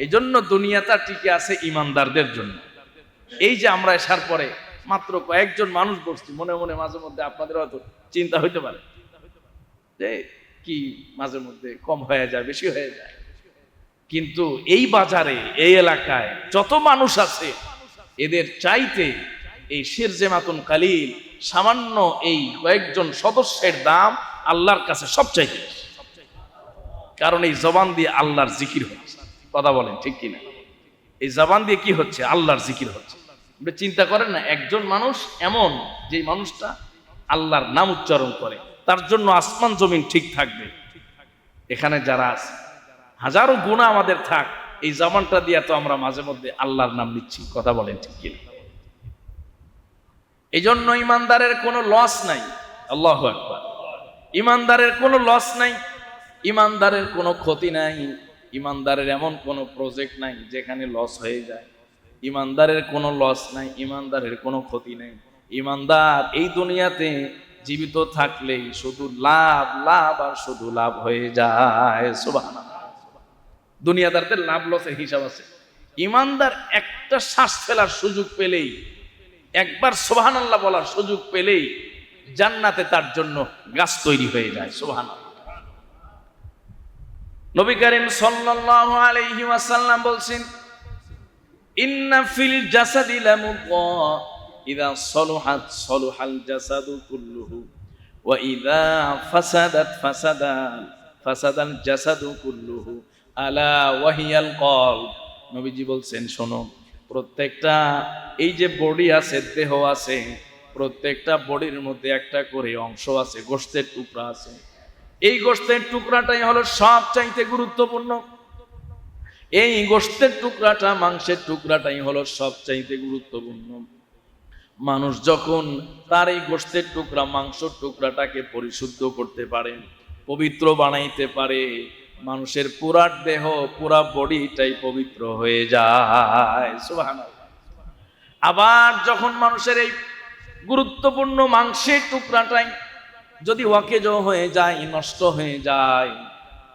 এই জন্য দুনিয়াটা টিকে আছে ইমানদারদের জন্য। এই যে আমরা আসার পরে মাত্র কয়েকজন মানুষ বসছি, মনে মনে মাঝে মধ্যে আপনাদের হয়তো চিন্তা হইতে পারে যে কি মাঝে মধ্যে কম হয়ে যায়, বেশি হয়ে যায়। কিন্তু এই বাজারে, এই এলাকায় যত মানুষ আছে, এদের চাইতে এই শিরজেমাতুন কালিল, সামান্য এই কয়েকজন সদস্যের দাম আল্লাহর কাছে সবচাইতে বেশি। কারণ এই জবান দিয়ে আল্লাহর জিকির হচ্ছে। কথা বলেন ঠিক কিনা? এই জবান দিয়ে কি হচ্ছে? আল্লাহর জিকির হচ্ছে। চিন্তা করেন না, একজন মানুষ এমন যে মানুষটা আল্লাহর নাম উচ্চারণ করে, তার জন্য আসমান জমিন ঠিক থাকবে। এখানে যারা আছে, হাজারো গুনাহ আমাদের থাক, এই জবানটা দিয়ে তো আমরা মাঝে মধ্যে আল্লাহর নাম নিচ্ছি। কথা বলেন ঠিক কিনা? এই জন্য ইমানদারের কোনো লস নাই। আল্লাহু আকবার। ইমানদারের কোনো লস নাই, ইমানদারের কোনো ক্ষতি নাই, ইমানদারের এমন কোনো প্রজেক্ট নাই যেখানে লস হয়ে যায়। ইমানদারের কোনো লস নাই, ইমানদারের কোনো ক্ষতি নেই। ইমানদার এই দুনিয়াতে জীবিত থাকলেই শুধু লাভ, লাভ আর শুধু লাভ হয়ে যায়। সুবহানাল্লাহ। দুনিয়াদারদের লাভ লসের হিসাব আছে। ইমানদার একটা শ্বাস ফেলার সুযোগ পেলেই, একবার সুবহানাল্লাহ বলার সুযোগ পেলেই জান্নাতে তার জন্য গাছ তৈরি হয়ে যায়। সুবহানাল্লাহ। নবী করিম সাল্লাল্লাহু আলাইহি ওয়াসাল্লাম বলছেন, ইন্না ফিল জাসাদি লামুদ্গা ইযা সালুহাত সালুহাল জাসাদু কুল্লুহু ওয়া ইযা ফাসাদাত ফাসাদাল জাসাদু কুল্লুহু আলা ওয়াহিয়াল কলব। নবীজি বলছেন, শোনো, প্রত্যেকটা এই যে বডি আছে, দেহ আছে, প্রত্যেকটা বডির মধ্যে একটা করে অংশ আছে, গোশতের টুকরা আছে। এই গোশতের টুকরাটাই হলো সবচাইতে গুরুত্বপূর্ণ। এই গোশতের টুকরাটা, মাংসের টুকরাটাই হলো সবচাইতে গুরুত্বপূর্ণ। মানুষ যখন তার এই গোশতের টুকরা, মাংসের টুকরাটাকে পরিশুদ্ধ করতে পারে, পবিত্র বানাইতে পারে, মানুষের পুরা দেহ, পুরা বডিটাই পবিত্র হয়ে যায়। সুবহানাল্লাহ। আবার যখন মানুষের এই গুরুত্বপূর্ণ মাংসের টুকরাটাই যদি ওয়াকেজ হয়ে যায়, নষ্ট হয়ে যায়,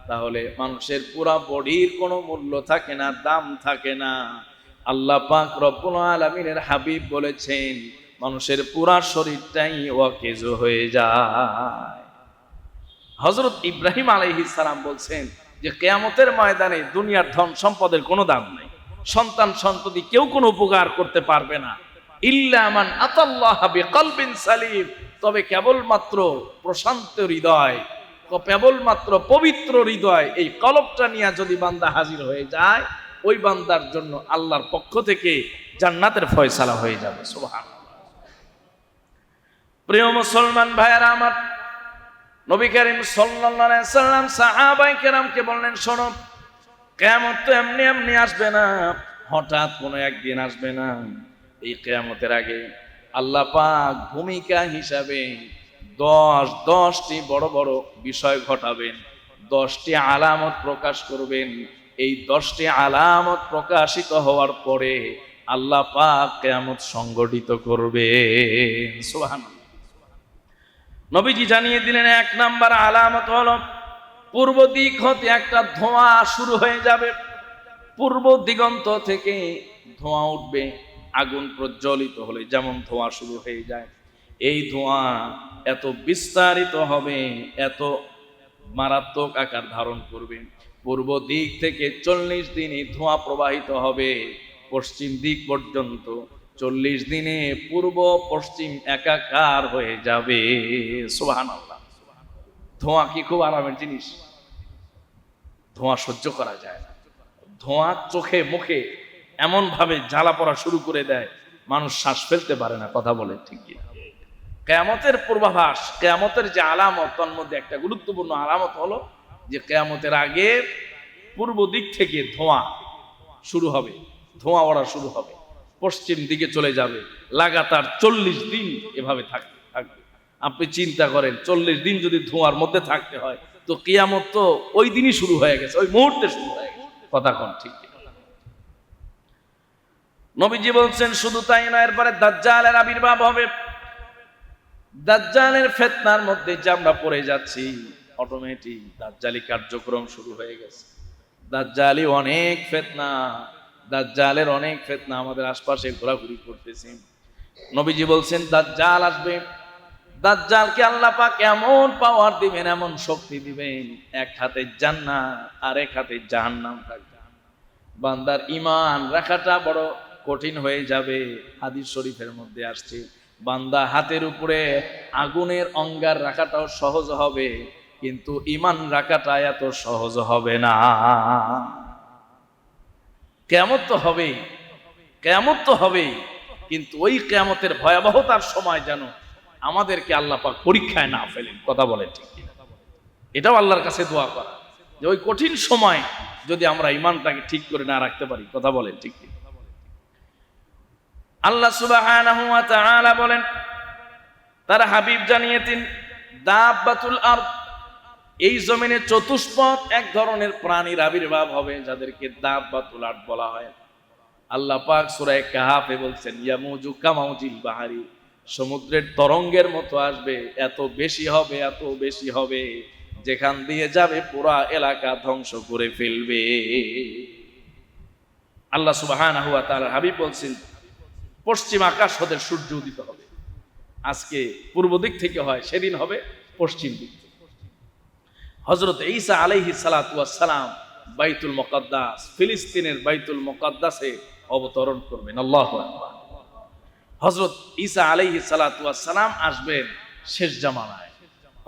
তাহলে মানুষের পুরা বডির কোনো মূল্য থাকে না, দাম থাকে না। আল্লাহ পাক রব্বুল আলামিনের হাবিব বলেছেন, মানুষের পুরা শরীরটাই ওয়াকেজ হয়ে যায়। হযরত ইব্রাহিম আলাইহিস সালাম বলছেন যে কিয়ামতের ময়দানে দুনিয়ার ধন সম্পদের কোনো দাম নাই, সন্তান সন্ততি কেউ কোনো উপকার করতে পারবে না। ইল্লা মান আতাল্লাহা বিকলবিন সালিম, তবে কেবলমাত্র প্রশান্ত হৃদয়, কেবলমাত্র পবিত্র হৃদয়, এই কলবটা নিয়ে যদি বান্দা হাজির হয়ে যায়, ওই বান্দার জন্য আল্লাহর পক্ষ থেকে জান্নাতের ফয়সালা হয়ে যাবে। সুবহানাল্লাহ। প্রিয় মুসলমান ভাইয়েরা আমার, নবী করিম সাল্লাল্লাহু আলাইহি ওয়াসাল্লাম সাহাবায়ে কেরামকে বললেন, শোনো, কিয়ামত তো এমনি এমনি আসবে না, হঠাৎ কোনো একদিন আসবে না। এই কিয়ামতের আগে আল্লাহ পাক ভূমিকা হিসাবে 10টি বড় বড় বিষয় ঘটাবেন, 10টি আলামত প্রকাশ করবেন। এই 10টি আলামত প্রকাশিত হওয়ার পরে আল্লাহ পাক কিয়ামত সংগঠিত করবেন। সুবহানাল্লাহ। নবীজি জানিয়ে দিলেন, 1 নাম্বার আলামত হলো পূর্ব দিক হতে একটা ধোঁয়া শুরু হয়ে যাবে। পূর্ব দিগন্ত থেকে ধোঁয়া উঠবে। আগুন প্রজ্বলিত হলে যেমন ধোঁয়া শুরু হয়ে যায়, এই ধোঁয়া এত বিস্তারিত হবে, এত মারাত্মক আকার ধারণ করবে। পূর্ব দিক থেকে 40 দিনে ধোঁয়া প্রবাহিত হবে পশ্চিম দিক পর্যন্ত। 40 দিনে পূর্ব পশ্চিম একাকার হয়ে যাবে। সুবহানাল্লাহ। ধোঁয়া কি খুব আরামের জিনিস? ধোঁয়া সহ্য করা যায় না। ধোঁয়া চোখে মুখে এমন ভাবে জ্বালা পড়া শুরু করে দেয়, মানুষ শ্বাস ফেলতে পারে না। কথা বলে ঠিক কি? কিয়ামতের পূর্বাভাস, কিয়ামতের যে আলামত, তার মধ্যে একটা গুরুত্বপূর্ণ আলামত হলো যে কিয়ামতের আগে পূর্ব দিক থেকে ধোঁয়া শুরু হবে, ধোঁয়া ওড়া শুরু হবে, পশ্চিম দিকে চলে যাবে, লাগাতার 40 দিন এভাবে থাকবে। আপনি চিন্তা করেন 40 দিন যদি ধোঁয়ার মধ্যে থাকতে হয়, তো কিয়ামত তো ওই দিনই শুরু হয়ে গেছে, ওই মুহূর্তে শুরু হয়ে গেছে। কথা কোন ঠিক? নবীজি বলছেন শুধু তাই নয়, এরপরে দাজ্জালের আবির্ভাব হবে। দাজ্জালের ফিতনার মধ্যে যে আমরা পড়ে যাচ্ছি, অটোমেটিক দাজ্জালি কার্যক্রম শুরু হয়ে গেছে। দাজ্জালি অনেক ফিতনা, দাজ্জালের অনেক ফিতনা আমাদের আশপাশে ঘোরাঘুরি করতেছে। নবীজি বলছেন দাজ্জাল আসবে, দাজ্জালকে আল্লাহ পাক এমন পাওয়ার দিবেন, এমন শক্তি দিবেন, এক হাতে জান্নাত আর এক হাতে জাহান্নাম থাকবে। বান্দার ঈমান রাখাটা বড় কঠিন হয়ে যাবে। হাদিস শরীফের মধ্যে আসছে, বান্দা হাতের উপরে আগুনের অঙ্গার রাখাটাও সহজ হবে, কিন্তু ঈমান রাখাটা এত সহজ হবে না। কিয়ামত তো হবেই, কিয়ামত তো হবেই, কিন্তু ওই কিয়ামতের ভয়াবহতার সময় যেন আমাদেরকে আল্লাহ পাক পরীক্ষায় না ফেলেন। কথা বলেন ঠিক কিনা? এটাও আল্লাহর কাছে দোয়া করা, যে ওই কঠিন সময় যদি আমরা ঈমানটাকে ঠিক করে না রাখতে পারি। কথা বলেন ঠিক কিনা? আল্লাহ সুবহানাহু ওয়া তাআলা বলেন, তার হাবিব জানিয়েছেন দাব্বাতুল আরদ, এই জমিনে চতুষ্পদ এক ধরনের প্রাণীর আবির্ভাব হবে, যাদেরকে দাব্বাতুল আরদ বলা হয়। আল্লাহ পাক সূরা কাহাফে বলছেন ইয়ামুজু কামাউজিল বাহারি, সমুদ্রের তরঙ্গের মতো আসবে, এত বেশি হবে, এত বেশি হবে, যেখান দিয়ে যাবে পুরা এলাকা ধ্বংস করে ফেলবে। আল্লাহ সুবহানাহু ওয়া তাআলা হাবিব বলছেন পশ্চিম আকাশ হতে সূর্য উদিত হবে। আজকে পূর্ব দিক থেকে হয়, সেদিন হবে পশ্চিম দিক। হযরত ঈসা আলাইহিস সালাতু ওয়াস সালাম বাইতুল মুকাদ্দাস, ফিলিস্তিনের বাইতুল মুকাদ্দাসে অবতরণ করবেন। আল্লাহু আকবার। হযরত ঈসা আলাইহিস সালাতু ওয়াস সালাম আসবেন শেষ জামানায়।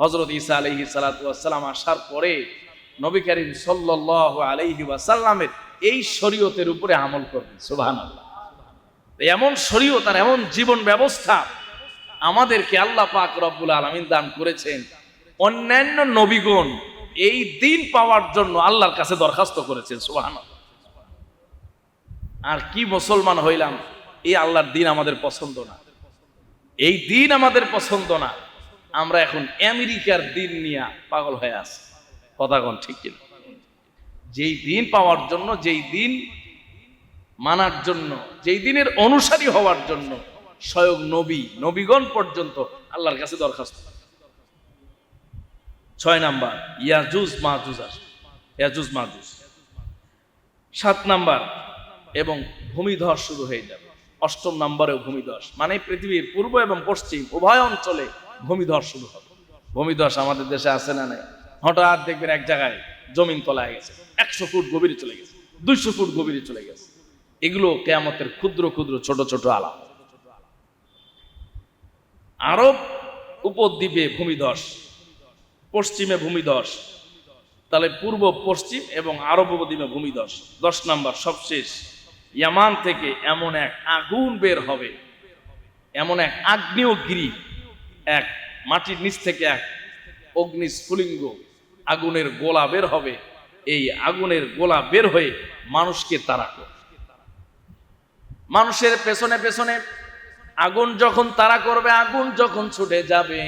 হযরত ঈসা আলাইহিস সালাতু ওয়াস সালাম আসার পরে নবী করিম সাল্লাল্লাহু আলাইহি ওয়াসাল্লামের এই শরীয়তের উপরে আমল করবেন। সুবহানাল্লাহ। এমন শরীয়ত আর এমন জীবন ব্যবস্থা আমাদেরকে আল্লাহ পাক রব্বুল আলামিন দান করেছেন। অন্যান্য নবীগণ এই দিন পাওয়ার জন্য আল্লাহর কাছে দরখাস্ত করেছেন। সুবহানাল্লাহ। আর কি মুসলমান হইলাম, এই আল্লাহর দিন আমাদের পছন্দ না, এই দিন আমাদের পছন্দ না, আমরা এখন আমেরিকার দিন নিয়ে পাগল হয়ে আছি। কথা কোন ঠিক কিনা? যেই দিন পাওয়ার জন্য, যেই দিন মানার জন্য, যেই দিনের অনুসারী হওয়ার জন্য স্বয়ং নবীগণ পর্যন্ত আল্লাহর কাছে দরখাস্ত। 6 নাম্বার ইয়াজুজ মাজুজ আসবে, ইয়াজুজ মাজুজ। 7 নাম্বার এবং ভূমিধস শুরু হয়ে যাবে। 8ম নাম্বারেও ভূমিধস, মানে পৃথিবীর পূর্ব এবং পশ্চিম উভয় অঞ্চলে ভূমিধস শুরু হবে। ভূমিধস আমাদের দেশে আছে না নাই? হঠাৎ দেখবেন এক জায়গায় জমিন তলায় গেছে, 100 ফুট গভীরে চলে গেছে, 200 ফুট গভীরে চলে গেছে। এগুলো কিয়ামতের ক্ষুদ্র ক্ষুদ্র ছোট ছোট আলাপ। আরব উপদ্বীপে ভূমিধস, পশ্চিমে ভূমিধস, তাহলে পূর্ব পশ্চিম এবং আরব উপদ্বীপে ভূমিধস। 10 নাম্বার সবশেষ, ইয়ামান থেকে এমন এক আগুন বের হবে, এমন এক আগ্নেয়গিরি, এক মাটির নিচ থেকে এক অগ্নিস্ফুলিঙ্গ আগুনের গোলা বের হবে। এই আগুনের গোলা বের হয়ে মানুষকে তাড়া করবে। মানুষের পেছনে পেছনে আগুন যখন তাড়া করবে, আগুন যখন ছুটে যাবে,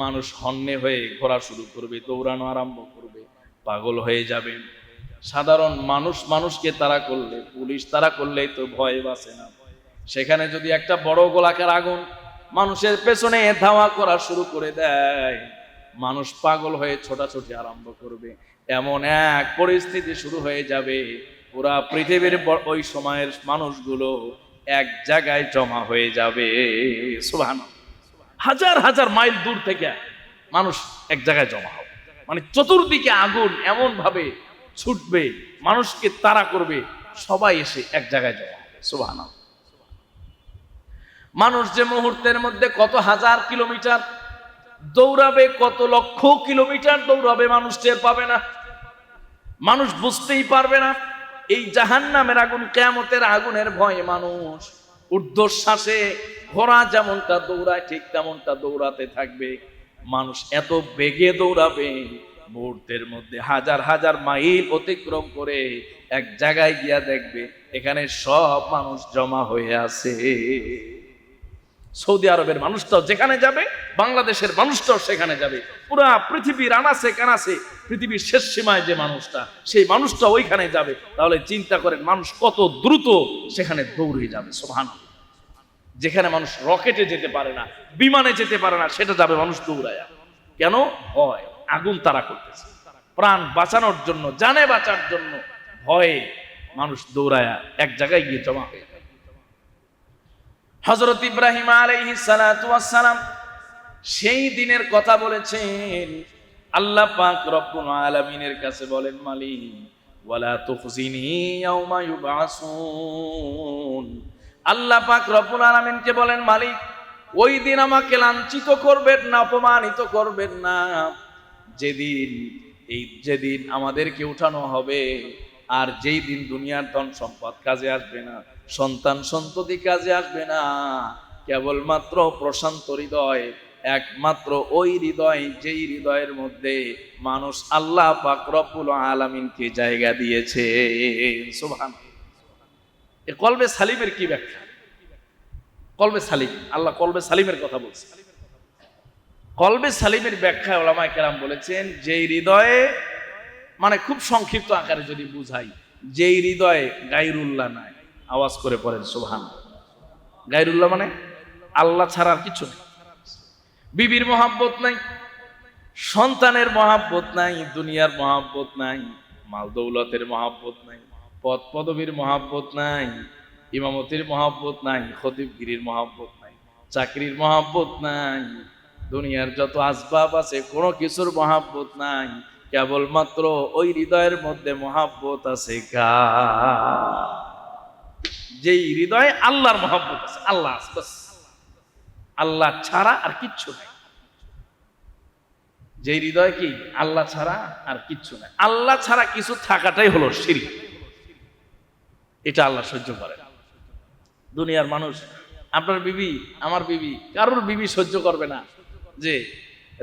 মানুষ হন্যে হয়ে ঘোরা শুরু করবে, দৌড়ানো আরম্ভ করবে, পাগল হয়ে যাবে। সাধারণ মানুষ মানুষকে তাড়া করলে, পুলিশ তাড়া করলেই তো ভয় বাঁচে না। সেখানে যদি একটা বড় গোলাকার আগুন মানুষের পেছনে ধাওয়া করা শুরু করে দেয়, মানুষ পাগল হয়ে ছোটাছুটি আরম্ভ করবে। এমন এক পরিস্থিতি শুরু হয়ে যাবে, পুরা পৃথিবীর ওই সময়ের মানুষগুলো এক জায়গায় জমা হয়ে যাবে। সুবহানাল্লাহ। হাজার হাজার মাইল দূর থেকে মানুষ এক জায়গায় জমা হবে, মানে চতুর্দিকে আগুন এমন ভাবে ছুটবে, মানুষকে তাড়া করবে, সবাই এসে এক জায়গায় জমা হবে। সুবহানাল্লাহ। মানুষ যে মুহূর্তের মধ্যে কত হাজার কিলোমিটার দৌড়াবে, কত লক্ষ কিলোমিটার দৌড়াবে, মানুষ টের পাবে না, মানুষ বুঝতেই পারবে না। এই জাহান্নামের আগুন, কিয়ামতের আগুনের ভয়ে মানুষ ঊর্ধ্বশ্বাসে ঘোড়া যেমনটা দৌড়ায় ঠিক তেমনটা দৌড়াতে থাকবে। মানুষ এত বেগে দৌড়াবে, মুহূর্তের মধ্যে হাজার হাজার মাইল অতিক্রম করে এক জায়গায় গিয়া দেখবে এখানে সব মানুষ জমা হয়ে আছে। সৌদি আরবের মানুষটাও যেখানে যাবে, বাংলাদেশের মানুষটাও সেখানে যাবে, পুরা পৃথিবীর আনাচে কানাচে, পৃথিবীর শেষ সীমায় যে মানুষটা, সেই মানুষটা ওইখানে যাবে। তাহলে চিন্তা করেন মানুষ কত দ্রুত সেখানে দৌড়ে যাবে। সুবহানাল্লাহ। যেখানে মানুষ রকেটে যেতে পারে না, বিমানে যেতে পারে না, সেটা যাবে মানুষ দৌড়ায়। কেন? ভয়, আগুন তাড়া করতেছে। প্রাণ বাঁচানোর জন্য, জানে বাঁচার জন্য ভয়ে মানুষ দৌড়ায় এক জায়গায় গিয়ে জমা হয়ে যায়। হযরত ইব্রাহিম আলাইহিস সালাতু ওয়াস সালাম সেই দিনের কথা বলেছেন। আল্লাহ পাক রব্বুল আলামিনের কাছে বলেন, মালিক ওয়ালা তুখজিনি ইয়াউমা ইউবআসুন। আল্লাহ পাক রব্বুল আলামিনকে বলেন, মালিক ওই দিন আমাকে লাঞ্ছিত করবেন না, অপমানিত করবেন না, যেদিন আমাদেরকে উঠানো হবে। আর যেই দিন দুনিয়ার ধন সম্পদ কাজে আসবে না, সন্তান সন্ততি কাজে আসবে না, কেবলমাত্র প্রশান্ত হৃদয়, একমাত্র ওই হৃদয় যেই হৃদয়ের মধ্যে মানুষ আল্লাহ পাক রব্বুল আলামিনকে জায়গা দিয়েছে। সুবহানাল্লাহ। এই কলবে সালিমের কি ব্যাখ্যা? কলবে সালিম, আল্লাহ কলবে সালিমের কথা বলছে। কলবে সালিমের ব্যাখ্যা উলামায়ে কেরাম বলেছেন, যেই হৃদয়ে, মানে খুব সংক্ষিপ্ত আকারে যদি বুঝাই, যেই হৃদয়ে গায়রুল্লাহ নাই। আওয়াজ করে পড়েন সুবহানাল্লাহ। গায়রুল্লাহ মানে আল্লাহ ছাড়া আর কিছু নেই। বিবির মহাব্বত নাই, সন্তানের মহাব্বত নাই, দুনিয়ার মহাব্বত নাই, মাল দৌলতের মহাব্বত নাই, পদ পদবীর মহাব্বত নাই, ইমামতির মহাব্বত নাই, খতিবগিরির মহাব্বত নাই, চাকরির মহাব্বত নাই, দুনিয়ার যত আসবাব আছে কোনো কিছুর মহাব্বত নাই। কেবলমাত্র ওই হৃদয়ের মধ্যে মহাব্বত আছে কার? যেই হৃদয়ে আল্লাহর মহাব্বত আছে, আল্লাহ আছে, বাস। আল্লাহ ছাড়া আর কিচ্ছু নাই। যেই হৃদয় কি আল্লাহ ছাড়া আর কিচ্ছু নাই। আল্লাহ ছাড়া কিছু থাকাটাই হলো শিরক। এটা আল্লাহ সহ্য করে না। দুনিয়ার মানুষ, আপনার বিবি, আমার বিবি, কারোর বিবি সহ্য করবে না যে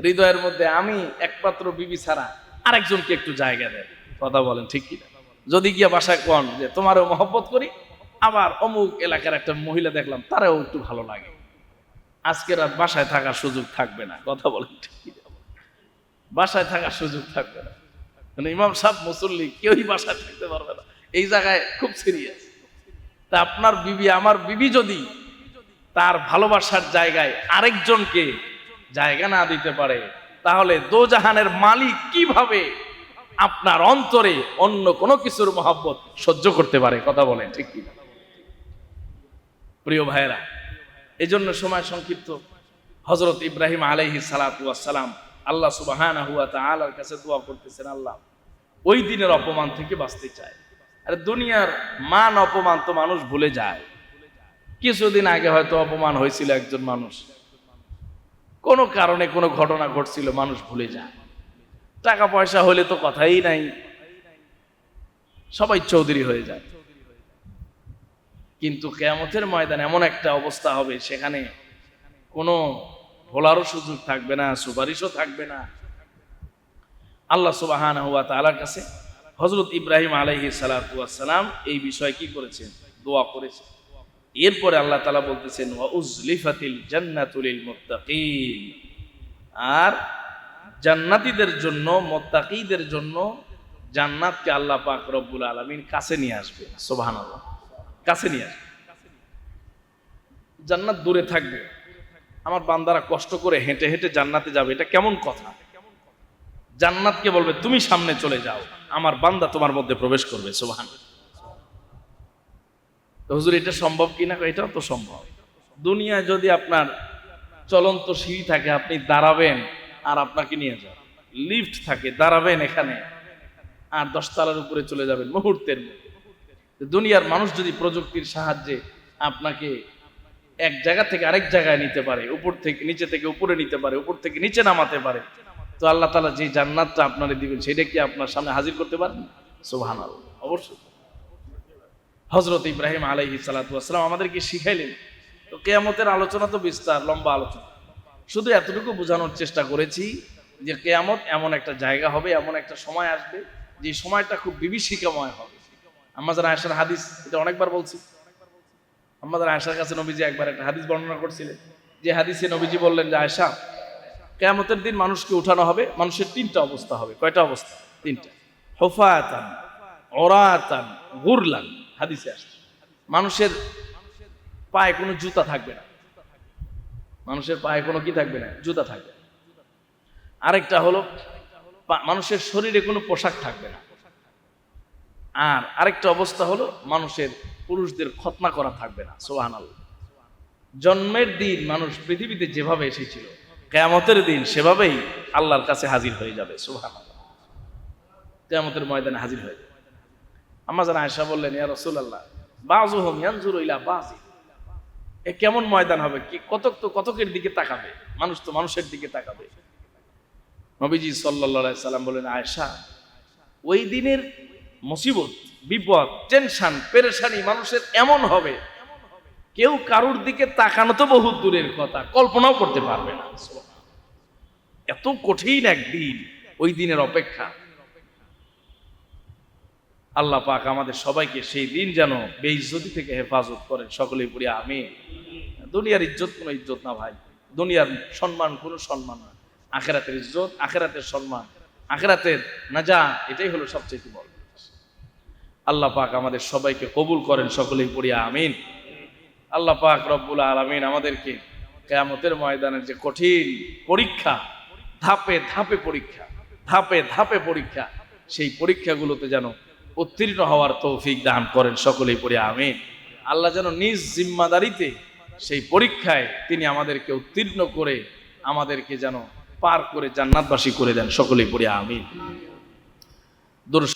হৃদয়ের মধ্যে আমি একমাত্র বিবি ছাড়া আরেকজনকে একটু জায়গা দেয়। কথা বলেন ঠিক কিনা? যদি গিয়া বাসায় কোন যে তোমারও মহব্বত করি, আবার অমুক এলাকার একটা মহিলা দেখলাম তারাও একটু ভালো লাগে, আজকে রাত বাসায় থাকার সুযোগ থাকবে না। কথা বলেন ঠিক কিনা? বাসায় থাকার সুযোগ থাকবে না। মানে ইমাম সাহেব, মুসল্লি কেউই বাসায় থাকতে পারবে না। এই জায়গায় খুব সিরিয়াস। তা আপনার বিবি, আমার বিবি যদি তার ভালোবাসার জায়গায় আরেকজনকে জায়গা না দিতে পারে, তাহলে দোজাহানের মালিক কিভাবে আপনার অন্তরে অন্য কোনো কিছুর মহব্বত সহ্য করতে পারে? কথা বলেন ঠিক কি? প্রিয় ভাইরা, এই জন্য সময় সংক্ষিপ্ত। হযরত ইব্রাহিম আলাইহিস সালাতু ওয়াস সালাম আল্লাহ সুবহানাহু ওয়া তাআলার কাছে দোয়া করতেছেন, আল্লাহ ওই দিনের অপমান থেকে বাঁচতে চায়। আর দুনিয়ার মান অপমান তো মানুষ ভুলে যায়। কিছুদিন আগে হয়তো অপমান হয়েছিল একজন মানুষ, কোনো কারণে কোনো ঘটনা ঘটছিল, মানুষ ভুলে যায়। টাকা পয়সা হলে তো কথাই নাই, সবাই চৌধুরী হয়ে যায়। কিন্তু কিয়ামতের ময়দানে এমন একটা অবস্থা হবে, সেখানে কোনো ভোলারও সুযোগ থাকবে না, সুপারিশও থাকবে না। আল্লাহ সুবহানাহু ওয়া তাআলার কাছে হযরত ইব্রাহিম আলাইহিস সালাতু ওয়াস সালাম এই বিষয়ে কি করেছেন? দোয়া করেছেন। এরপরে আল্লাহ তাআলা বলতেছেন, ওয়া উজলিফাতিল জান্নাতু লিল মুত্তাকিন, আর জান্নাতীদের জন্য, মুত্তাকিদের জন্য জান্নাতকে আল্লাহ পাক রব্বুল আলামিন কাছে নিয়ে আসবে। সুবহানাল্লাহ। কাছে নিয়ে আসবে। জান্নাত দূরে থাকবে, আমার বান্দারা কষ্ট করে হেঁটে হেঁটে জান্নাতে যাবে, এটা কেমন কথা? জান্নাতকে বলবে তুমি সামনে চলে যাও, আমার বান্দা তোমার মধ্যে প্রবেশ করবে। সুবহানাল্লাহ। তো হুজুর এটা সম্ভব কিনা? এটাও তো সম্ভব। দুনিয়ায় যদি আপনার চলন্ত সিঁড়ি থাকে, আপনি দাঁড়াবেন আর আপনাকে নিয়ে যান, লিফট থাকে, দাঁড়াবেন এখানে আর 10 তলার উপরে চলে যাবেন মুহূর্তের মধ্যে। দুনিয়ার মানুষ যদি প্রযুক্তির সাহায্যে আপনাকে এক জায়গা থেকে আরেক জায়গায় নিতে পারে, উপর থেকে নিচে থেকে উপরে নিতে পারে, উপর থেকে নিচে নামাতে পারে, তো আল্লাহ তাআলা যে জান্নাতটা আপনারে দিবেন সেটা কি আপনার সামনে হাজির করতে পারেন? সুবহানাল্লাহ। অবশ্যই। হযরত ইব্রাহিম আলাইহিস সালাতু ওয়াস সালাম আমাদেরকে শিখাইলেন। তো কিয়ামতের আলোচনা তো বিস্তার, লম্বা আলোচনা। শুধু এতটুকু বোঝানোর চেষ্টা করেছি যে কিয়ামত এমন একটা জায়গা হবে, এমন একটা সময় আসবে যে সময়টা খুব বিভীষিকাময় হবে। আম্মা জান আয়েশার হাদিস, এটা অনেকবার বলছি। আম্মা জান আয়েশার কাছে নবীজি একবার একটা হাদিস বর্ণনা করছিলেন, যে হাদিসে নবীজি বললেন যে আয়েশা, কিয়ামতের দিন মানুষকে উঠানো হবে, মানুষের তিনটা অবস্থা হবে। কয়টা অবস্থা? তিনটা। হুফাতান, উরাতান, গুরলান। হাদিসে আসছে মানুষের পায়ে কোনো জুতা থাকবে না। মানুষের পায়ে কোনো কি থাকবে না? জুতা থাকবে না। আরেকটা হলো মানুষের শরীরে কোনো পোশাক থাকবে না। আর আরেকটা অবস্থা হলো মানুষের, পুরুষদের খতনা করা থাকবে না। সুবহানাল্লাহ। জন্মের দিন মানুষ পৃথিবীতে যেভাবে এসেছিল, কিয়ামতের দিন সেভাবেই আল্লাহর কাছে হাজির হয়ে যাবে। সুবহানাল্লাহ। কিয়ামতের ময়দানে হাজির হয়ে যাবে। আম্মা জান আয়েশা বললেন, ইয়া রাসূলুল্লাহ, বাযুহুম ইয়ানজুরু ইলা বাযি। এ কেমন ময়দান হবে? কি কতক তো কতকের দিকে তাকাবে, মানুষ তো মানুষের দিকে তাকাবে। নবীজি সাল্লাল্লাহু আলাইহি সাল্লাম বলেন, আয়েশা, ওই দিনের মুসিবত, বিপদ, টেনশন, পেরেশানি মানুষের এমন হবে, কেউ কারুর দিকে তাকানো তো বহু দূরের কথা, কল্পনাও করতে পারবে না। এত কঠিন একদিন, ওই দিনের অপেক্ষা। আল্লাহ পাক আমাদের সবাইকে সেই দিন যেন বেইজ্জতি থেকে হেফাজত করেন। সকলেই পড়ি আমিন। দুনিয়ার ইজ্জত কোনো ইজ্জত না ভাই, দুনিয়ার সম্মান কোনো সম্মান না। আখিরাতের ইজ্জত, আখিরাতের সম্মান, আখিরাতের নাজাত, এটাই হলো সবচেয়ে বড়। আল্লাহ পাক আমাদের সবাইকে কবুল করেন। সকলেই পড়ি আমিন। আল্লাহ পাক রব্বুল আলামিন আমাদেরকে কিয়ামতের ময়দানের যে কঠিন পরীক্ষা, ধাপে ধাপে পরীক্ষা, ধাপে ধাপে পরীক্ষা, সেই পরীক্ষাগুলোতে যেন উত্তীর্ণ হওয়ার তৌফিক দান করেন। সকলেই পড়ি আমিন। আল্লাহ যেন নিজ জিম্মাদারিতে সেই পরীক্ষায় তিনি আমাদেরকে উত্তীর্ণ করে আমাদেরকে যেন পার করে জান্নাতবাসী করে দেন। সকলেই পড়ি আমিন।